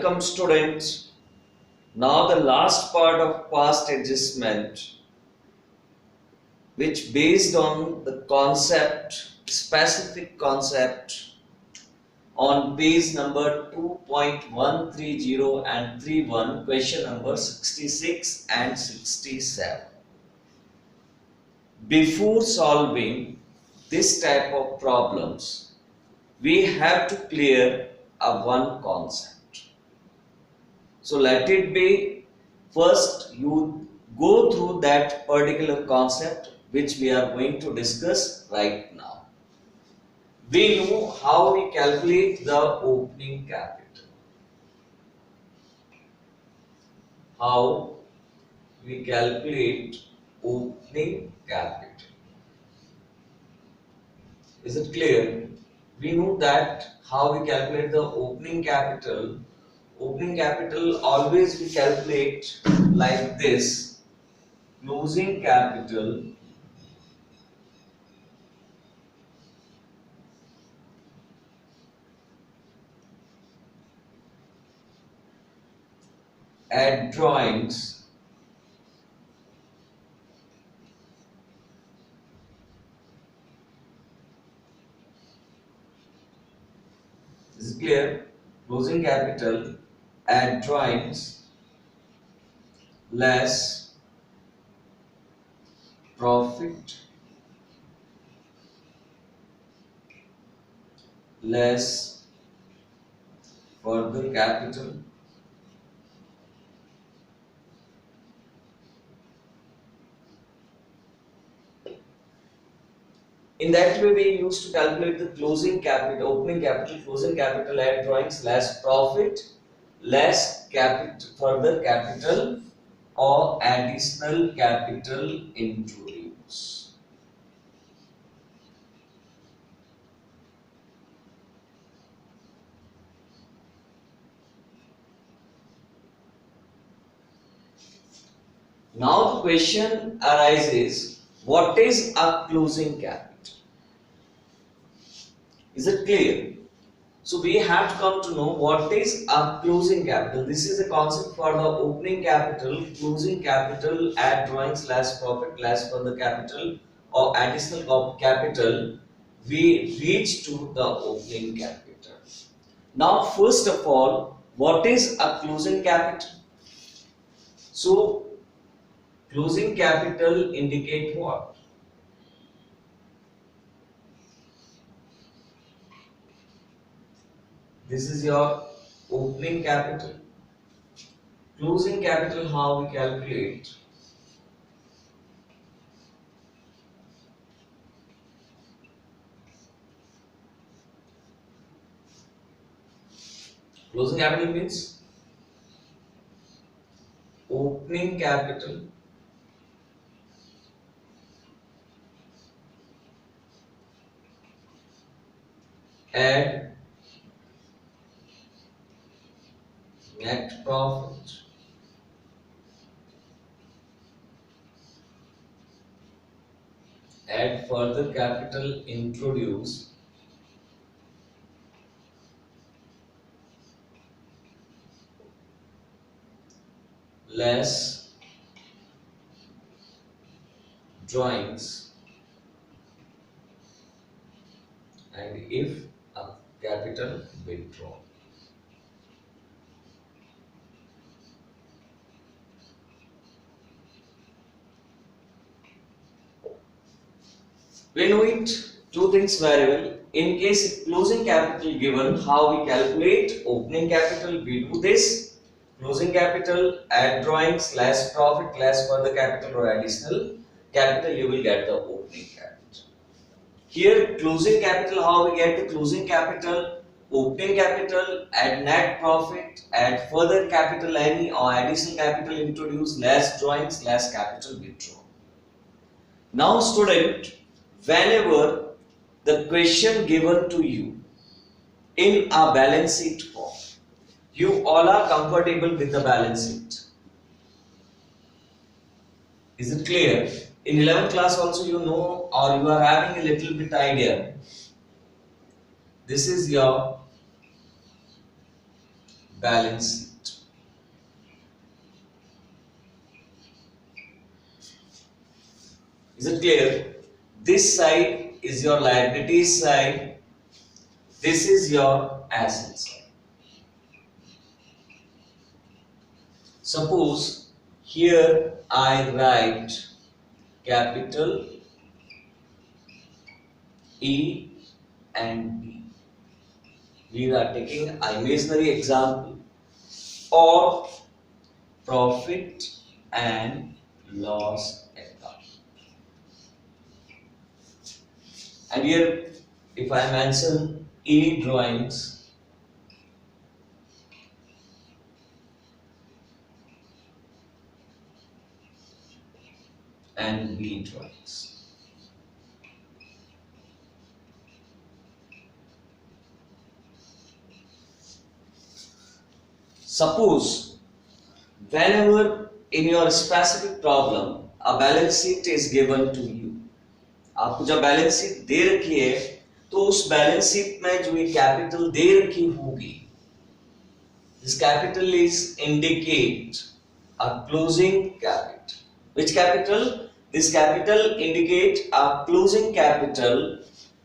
Welcome students. Now the last part of past adjustment, which based on the concept, specific concept on page number 2.130 and 31, question number 66 and 67. Before solving this type of problems, we have to clear a one concept. So let it be, first you go through that particular concept which we are going to discuss right now. We know how we calculate the opening capital. How we calculate opening capital. Is it clear? We know that how we calculate the opening capital. Opening capital always we calculate like this: closing capital at drawings is it clear? Closing capital at drawings less profit less further capital in that way we used to calculate the closing capital, opening capital, closing capital at drawings less profit less further capital or additional capital introduced. Now the question arises, what is a closing capital? Is it clear? So we have to come to know what is a closing capital. This is a concept for the opening capital, closing capital at drawings less profit less further capital or additional capital. We reach to the opening capital. Now first of all, what is a closing capital? So closing capital indicate what? This is your opening capital. Closing capital, how we calculate? Closing capital means opening capital add net profit add further capital introduced less drawings and if a capital withdrawn. We know it two things very well. In case if closing capital given, how we calculate opening capital? We do this: closing capital at drawings less profit less further capital or additional capital, you will get the opening capital. Here closing capital, how we get the closing capital? Opening capital at net profit add further capital any or additional capital introduced less drawings less capital withdrawn. Now student, whenever the question given to you in a balance sheet form, you all are comfortable with the balance sheet. Is it clear? In 11th class also you know, or you are having a little bit idea. This is your balance sheet. Is it clear? This side is your liabilities side, this is your asset side. Suppose here I write capital E and B. We are taking an imaginary example, or profit and loss account. And here, if I mention A drawings, and B drawings. Suppose whenever in your specific problem a balance sheet is given to you, आपको जब balance sheet दे रखी है तो उस balance sheet में जो ये capital दे रखी होगी, this capital is indicate a closing capital. Which capital? This capital indicate a closing capital,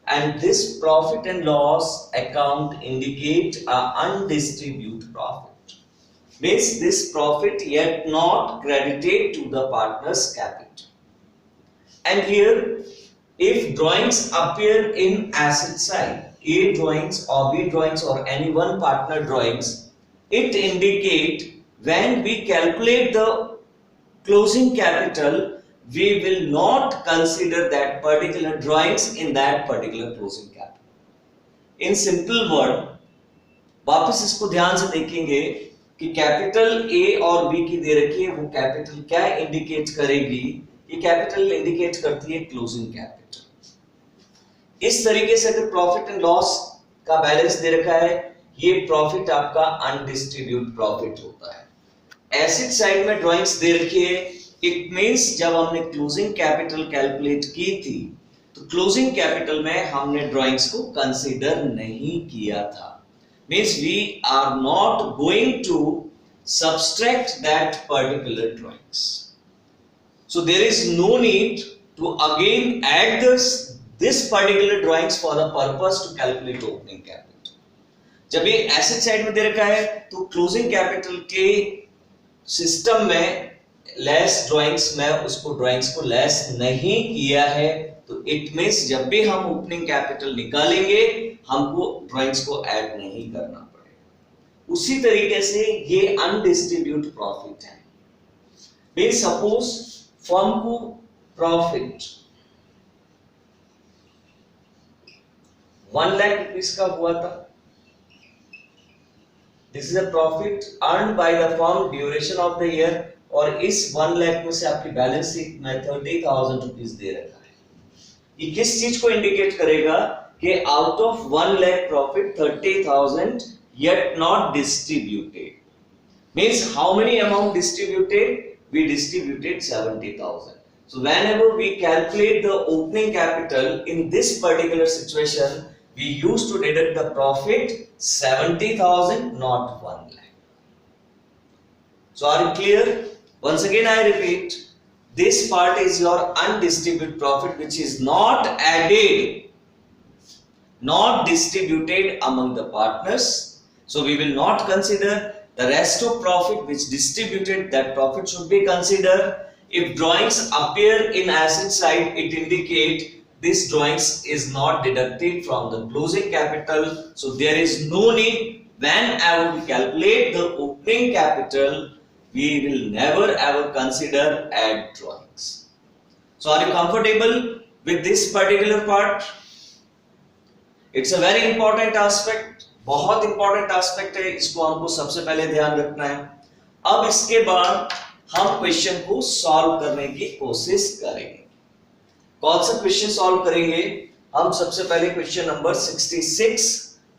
and this profit and loss account indicate a undistributed profit. Means this profit yet not credited to the partner's capital. And here, if drawings appear in asset side, A drawings or B drawings or any one partner drawings, it indicate when we calculate the closing capital, we will not consider that particular drawings in that particular closing capital. In simple word, वापस इसको ध्यान से देखेंगे कि capital A और B की दे रखी है, वो कैपिटल क्या इंडिकेट करेगी? ये कैपिटल इंडिकेट करती है क्लोजिंग कैपिटल। इस तरीके से अगर प्रॉफिट एंड लॉस का बैलेंस दे रखा है, ये प्रॉफिट आपका अनडिस्ट्रीब्यूट प्रॉफिट होता है। एसेट साइड में ड्राइंग्स दे रखी है, इट मींस जब हमने क्लोजिंग कैपिटल कैलकुलेट की थी तो क्लोजिंग कैपिटल में हमने ड्राइंग्स को कंसीडर नहीं किया था। Means we are not going to subtract that particular drawings. So there is no need to again add this particular drawings for the purpose to calculate opening capital. जब ये asset side में दे रखा है तो closing capital के system में less drawings में उसको ड्राइंग्स को लेस नहीं किया है, तो इट मींस जब भी हम ओपनिंग कैपिटल निकालेंगे हमको ड्राइंग्स को ऐड नहीं करना पड़ेगा। उसी तरीके से ये अनडिस्ट्रीब्यूट प्रॉफिट है। मींस सपोज फर्म को प्रॉफिट 1 लाख रुपीस का हुआ था। This is a profit earned by the firm duration of the year, और इस 1 लाख में से आपकी बैलेंस शीट में 30,000 रुपीस दे रखा है। ये किस चीज को इंडिकेट करेगा कि out of 1 lakh profit 30,000 yet not distributed. Means how many amount distributed? We distributed 70,000. So whenever we calculate the opening capital in this particular situation, we used to deduct the profit 70,000, not 1 lakh. So are you clear? Once again I repeat, this part is your undistributed profit which is not added, not distributed among the partners. So we will not consider the rest of profit which distributed, that profit should be considered. If drawings appear in asset side, it indicate this drawings is not deducted from the closing capital. So there is no need, whenever we calculate the opening capital, we will never ever consider add drawings. So are you comfortable with this particular part? It's a very important aspect, बहुत important aspect है, इसको हमको सबसे पहले ध्यान रखना है। अब इसके बाद हम क्वेश्चन को सॉल्व करने की कोशिश करेंगे। कौन सा क्वेश्चन सॉल्व करेंगे? हम सबसे पहले क्वेश्चन नंबर 66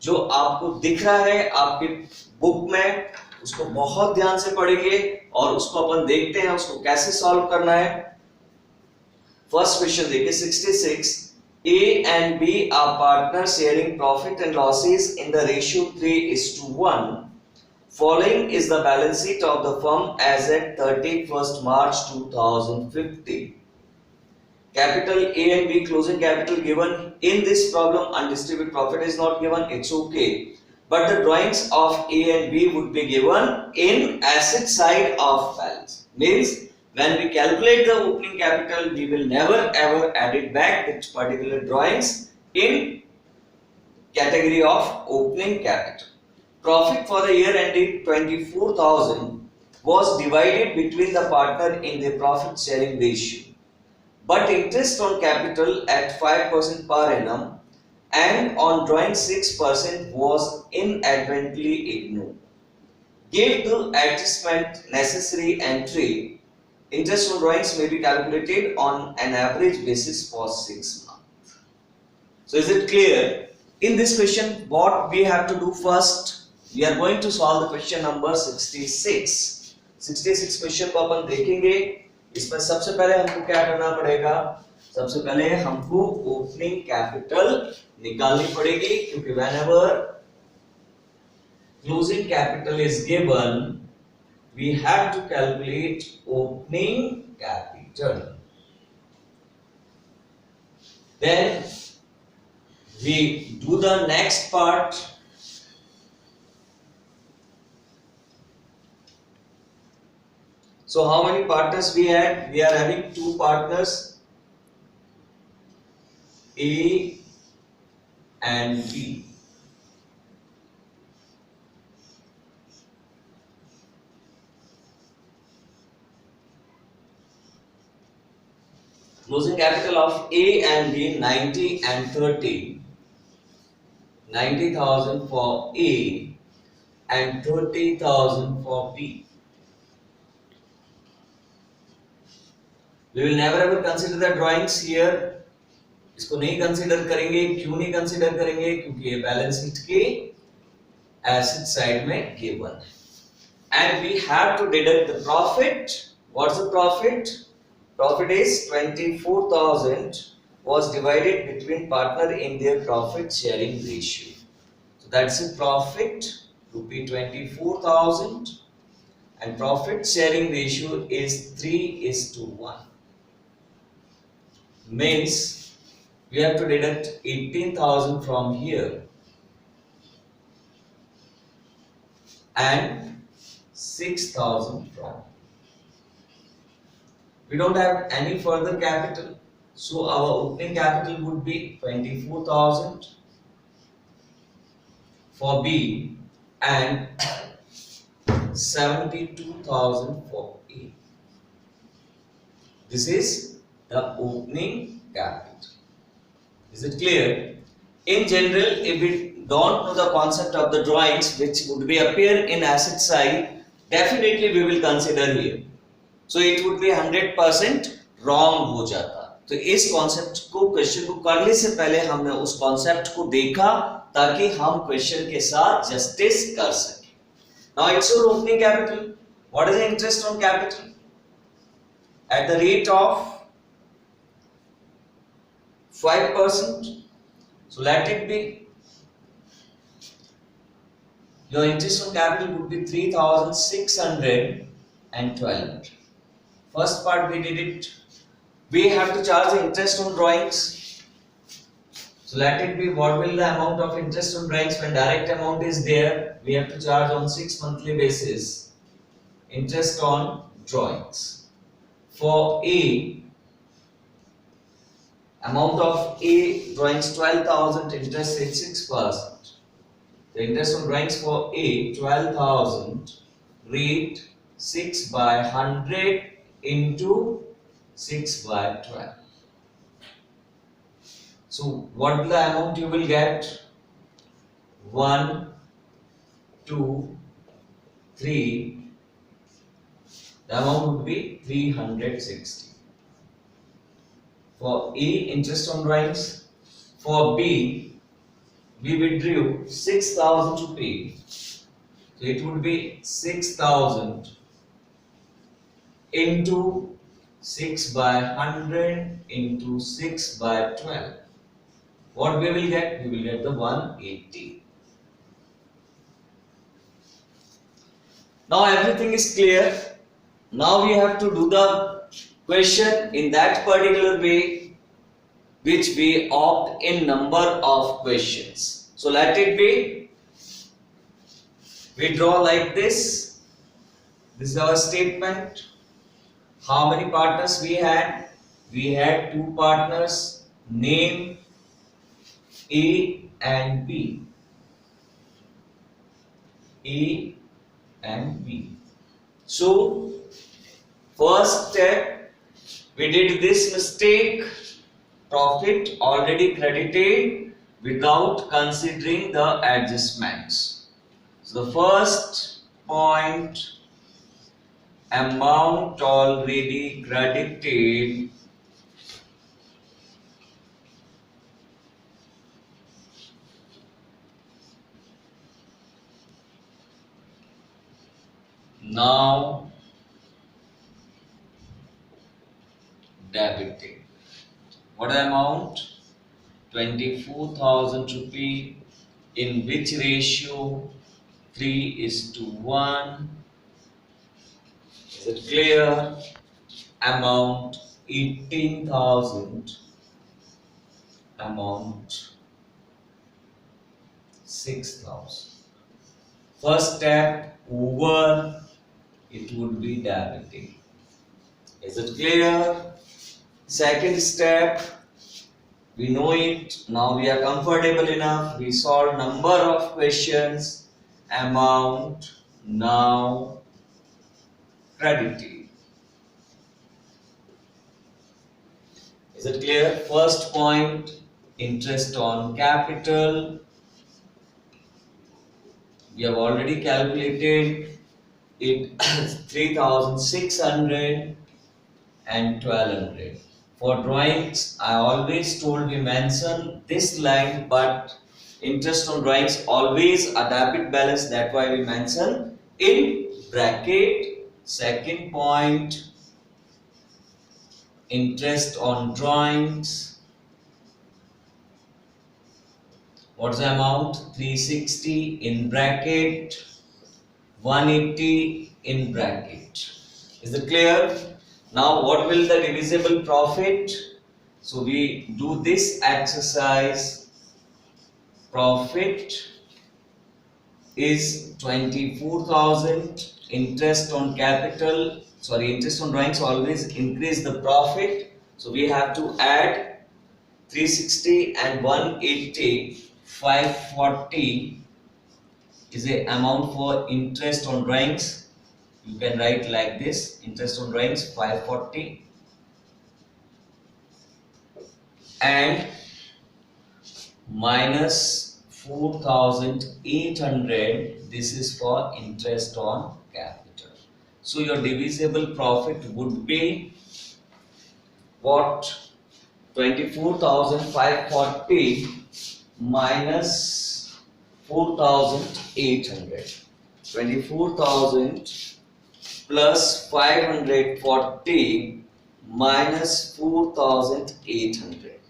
जो आपको दिख रहा है आपके बुक में, उसको बहुत ध्यान से पढ़ेंगे और उसको अपन देखते हैं उसको कैसे सॉल्व करना है। फर्स्ट क्वेश्चन देखिए 66। A and B are partners sharing profit and losses in the ratio 3:1. Following is the balance sheet of the firm as at 31st March 2015. Capital A and B closing capital given in this problem, undistributed profit is not given, it's okay. But the drawings of A and B would be given in asset side of balance. Means when we calculate the opening capital, we will never ever add it back that particular drawings in category of opening capital. Profit for the year ending 24,000 was divided between the partner in the profit sharing ratio. But interest on capital at 5% per annum and on drawing 6% was inadvertently ignored. Give the adjustment necessary entry. Interest on drawings may be calculated on an average basis for 6 months. So is it clear? In this question, what we have to do first? We are going to solve the question number 66. 66 question को अपन देखेंगे. इसमें सबसे पहले हमको क्या करना पड़ेगा? सबसे पहले हमको ओपनिंग कैपिटल निकालनी पड़ेगी, क्योंकि whenever closing capital is given, we have to calculate opening capital. Then we do the next part. So how many partners we had? We are having 2 partners, A and B. Closing capital of A and B 90 and 30. 90,000 for A and 30,000 for B. We will never ever consider the drawings here. इसको नहीं consider करेंगे. क्यों नहीं consider करेंगे? क्योंकि ये balance sheet के asset side में गिवन है. And we have to deduct the profit. What's the profit? Profit is 24,000 was divided between partner in their profit sharing ratio. So that's a profit, rupee 24,000, and profit sharing ratio is 3:1. Means we have to deduct 18,000 from here and 6,000 from. We don't have any further capital, so our opening capital would be 24,000 for B and 72,000 for A. This is the opening capital. Is it clear? In general, if we don't know the concept of the drawings which would be appear in asset side, definitely we will consider here. So it would be 100% wrong हो जाता. तो इस concept को question को करने से पहले हमने उस कॉन्सेप्ट को देखा ताकि हम क्वेश्चन के साथ जस्टिस कर सके. Now it's your opening capital. What is the interest on capital? At the rate of 5%. So let it be. Your interest on capital would be 3,612. First part we did it. We have to charge the interest on drawings. So let it be, what will the amount of interest on drawings when direct amount is there? We have to charge on 6 monthly basis interest on drawings. For A, amount of A drawings 12,000, interest is 6%. The interest on drawings for A 12,000, rate 6 by 100 into 6 by 12. So what the amount you will get? 1, 2, 3. The amount would be 360. For A, interest on drawings. For B, we withdrew 6,000 to pay. So it would be 6,000 into 6 by 100 into 6 by 12. What we will get? We will get the 180. Now everything is clear. Now we have to do the question in that particular way which we opt in number of questions. So let it be. We draw like this. This is our statement. How many partners we had? We had two partners, name A and B. A and B. So first step, we did this mistake. Profit already credited without considering the adjustments. So the first point, amount already credited now debited. What amount? 24,000 rupee. In which ratio? 3:1. Is it clear? Amount 18,000. Amount 6,000. First step over, it would be debiting. Is it clear? Second step, we know it. Now we are comfortable enough. We solve number of questions. Amount now credited. Is it clear? First point, interest on capital. We have already calculated it 3,600 and 1,200. For drawings, I always told we mention this line, but interest on drawings always a debit balance. That's why we mention in bracket. Second point, interest on drawings. What's the amount? 360 in bracket, 180 in bracket. Is it clear? Now what will the divisible profit? So we do this exercise. Profit is 24,000. Interest on capital, interest on drawings always increase the profit. So we have to add 360 and 180. 540 is the amount for interest on drawings. You can write like this: interest on drawings 540 and minus 4,800. This is for interest on capital. So your divisible profit would be what? 24,540 minus 4,800. 24,000 plus 540 minus 4,800.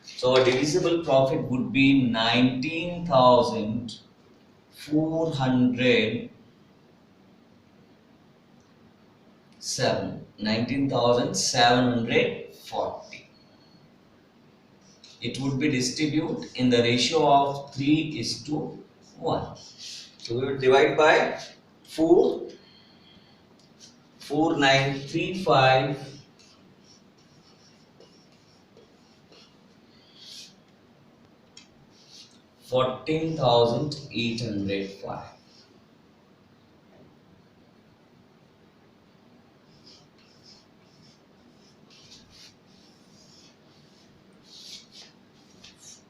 So our divisible profit would be 19,740. It would be distributed in the ratio of 3:1. So we will divide by 4. 4935 14,805.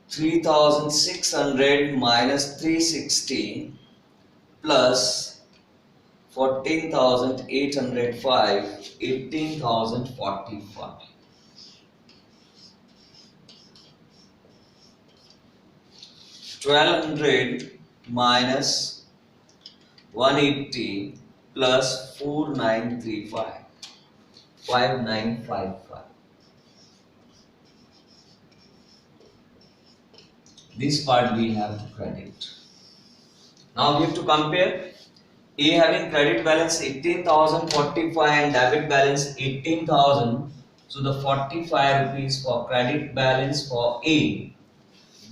$3,600 minus 360 plus 14,805, 18,045. 1,200 minus 180 plus 4935, 5955. This part we have to credit. Now we have to compare. A having credit balance 18,045 and debit balance 18,000. So the 45 rupees for credit balance for A.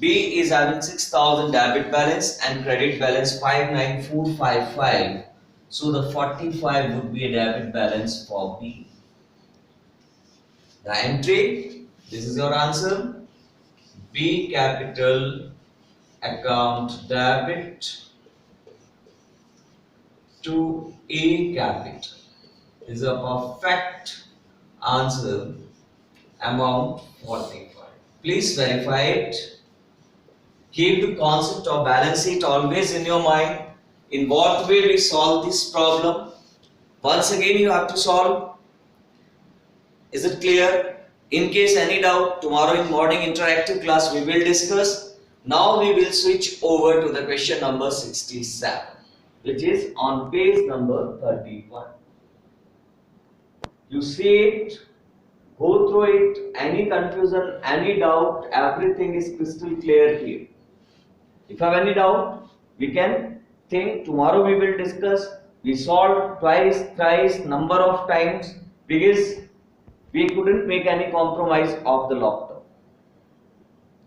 B is having 6,000 debit balance and credit balance 59455. So the 45 would be a debit balance for B. The entry, this is your answer. B capital account debit to A capital is a perfect answer. Amount 45. Please verify it. Keep the concept of balance sheet always in your mind. In what way we solve this problem? Once again you have to solve. Is it clear? In case any doubt, tomorrow in morning interactive class we will discuss. Now we will switch over to the question number 67, which is on page number 31. You see it, go through it, any confusion, any doubt, everything is crystal clear here. If you have any doubt, we can think tomorrow we will discuss. We solved twice, thrice, number of times because we couldn't make any compromise of the lockdown.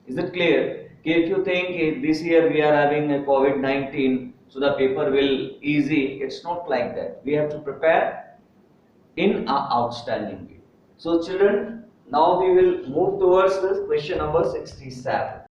Is it clear? If you think this year we are having a COVID-19, so the paper will easy, it's not like that. We have to prepare in an outstanding way. So children, now we will move towards the question number 67.